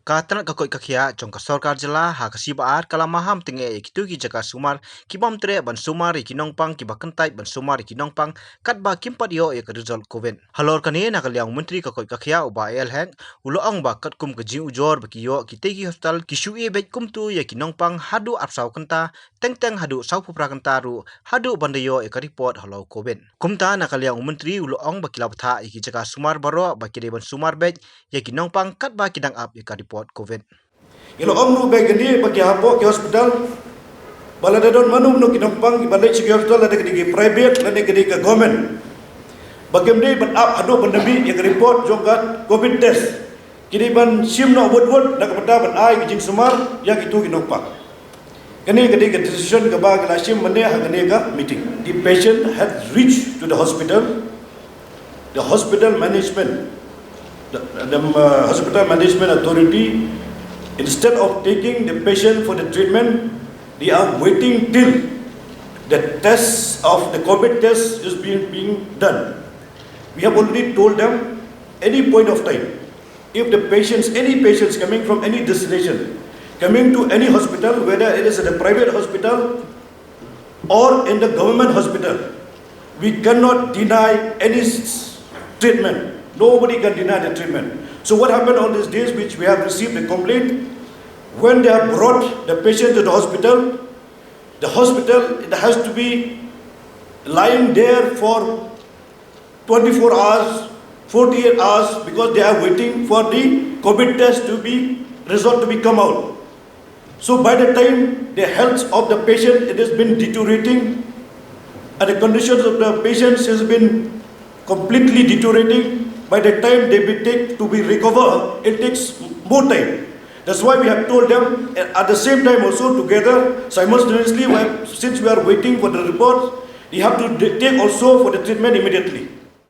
Katanak kakoi kakia jongka sorkar jela ha kasibaar kala maham tenge kitu ki jaka sumar kibam tre ban sumar ikinongpang kiba kentai ban sumar ikinongpang katba kimpat yo e result covid halor kane nakaliang menteri kakoi kakia uba el hek uloang ba katkum keji ujor bakiyo kitegi hospital kisu e bet kumtu ya kinongpang hadu apsau kenta teng hadu sau pupra kenta ru hadu bandayo e report halo covid kumta nakaliang menteri uloang bakila batha iki jaka sumar baro bakire ban sumar bet ya kinongpang katba kidang up e report covid ilo omru begini bagi hapo ke hospital balada don manu no kinampang balai chiki hospital ada ke private lade ke government bagemde ban up ado bandabi yang report jogat covid test kini ban sim no wot nak pada ban ai kijing sumar yang itu kinampang kini ke decision ke ba ke sim mane hagane ka meeting the patient had reached to the hospital management the hospital management authority, instead of taking the patient for the treatment, they are waiting till the test of the COVID test is being done. We have already told them any point of time, if the patients, any patients coming from any destination, coming to any hospital, whether it is at a private hospital or in the government hospital, we cannot deny any treatment. Nobody can deny the treatment. So what happened on these days which we have received a complaint, when they have brought the patient to the hospital it has to be lying there for 24 hours, 48 hours because they are waiting for the COVID test to be result to be come out. So by the time the health of the patient it has been deteriorating and the conditions of the patients has been completely deteriorating. By the time they to be recover, it takes more time. That's why we have told them at the same time also together simultaneously, since we are waiting for the report, you have to take also for the treatment immediately.